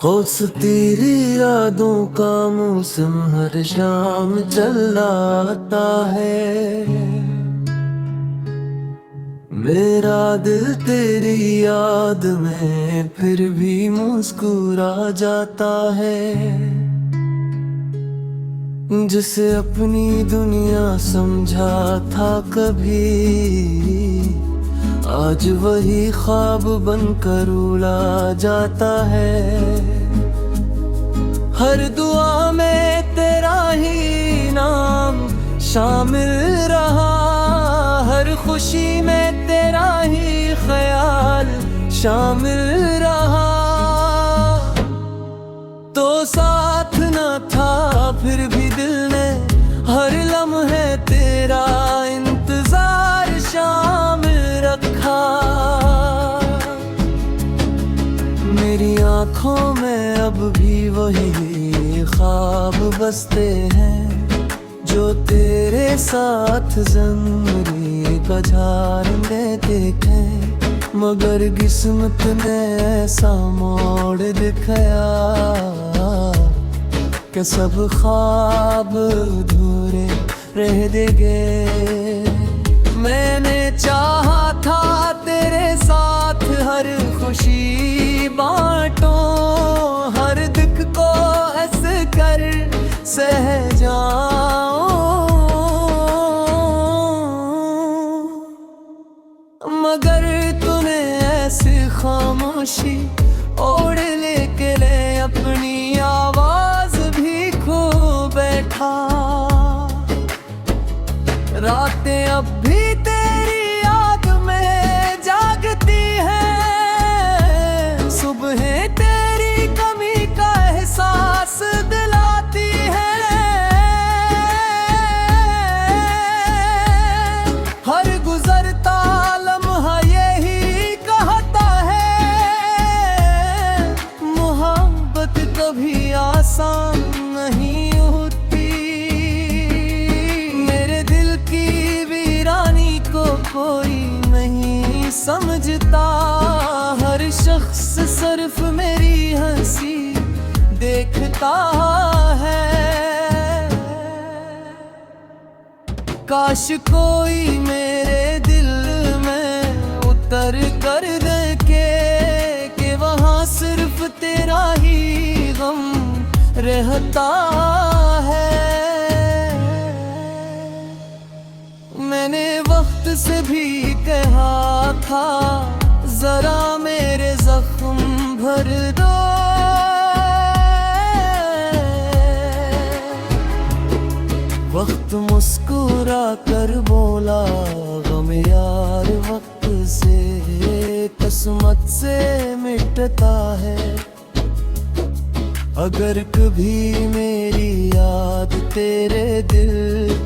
खौस तेरी यादों का मौसम हर शाम चल आता है। मेरा दिल तेरी याद में फिर भी मुस्कुरा जाता है। जिसे अपनी दुनिया समझा था कभी, आज वही ख्वाब बनकर उड़ा जाता है। हर दुआ में तेरा ही नाम शामिल रहा, हर खुशी में तेरा ही ख्याल शामिल रहा। तो साथ न था फिर भी दिल ने हर लम्हे तेरा इंतजार शामिल रखा। मेरी आँखों में अब भी वही ख्वाब बसते हैं, जो तेरे साथ ज़िंदगी गुजारने देखे। मगर किस्मत ने ऐसा मोड़ दिखाया कि सब ख्वाब अधूरे रह गए। मैंने चाहा था तेरे साथ हर खुशी बांटो, हर दुख को हंस कर सह जाऊं। मगर तूने ऐसी खामोशी ओढ़ लेके ले अपनी आवाज भी खो बैठा। रातें अब भी तेरी याद में जागती हैं, सुबहें तेरी कमी का एहसास दिलाती हैं। हर गुजरता लम्हा यही कहता है, मोहब्बत कभी आसान नहीं होती। मेरे दिल की वीरानी को कोई नहीं समझता, हर शख्स सिर्फ मेरी हंसी देखता है। काश कोई मेरे दिल में उतर कर देखे कि वहाँ सिर्फ तेरा ही गम रहता है। मैंने वक्त से भी कहा था जरा मेरे जख्म भर दो, वक्त मुस्कुरा कर बोला गम यार वक्त से किस्मत से मिटता है। अगर कभी मेरी याद तेरे दिल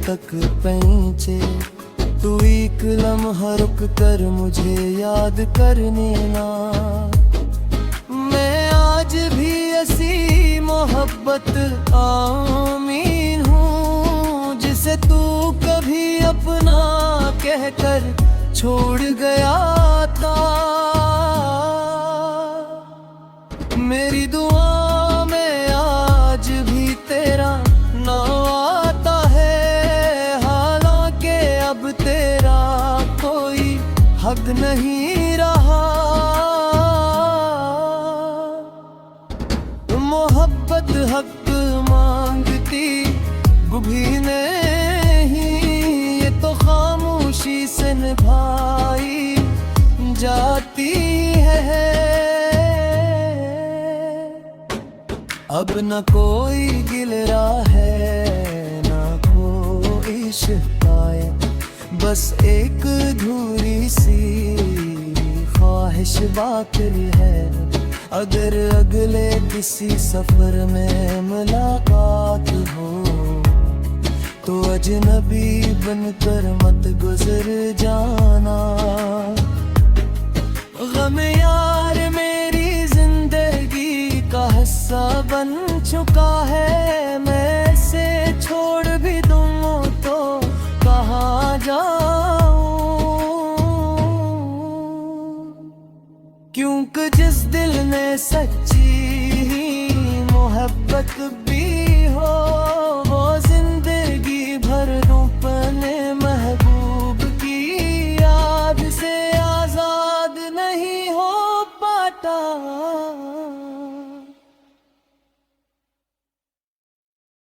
तक पहुंचे, तू एक लम्हा रुक कर मुझे याद करने ना। मैं आज भी ऐसी मोहब्बत आमीन हूँ, जिसे तू कभी अपना कहकर छोड़ गया था। मेरी दुआ में आज भी तेरा नाम आता है, हालांकि अब तेरा कोई हक नहीं रहा। मोहब्बत हक मांगती भी नहीं, ये तो खामोशी से निभाई जाती है। अब न कोई गिलरा है न कोई शिकायत, बस एक अधूरी सी ख्वाहिश बाकी है। अगर अगले किसी सफर में मुलाकात हो, तो अजनबी बनकर मत गुजर जाना। गम यार मेरी जिंदगी का हिस्सा बन चुका है, मैं इसे छोड़ भी दूँ तो कहाँ जाऊँ। क्योंकि जिस दिल ने सच्ची वक्त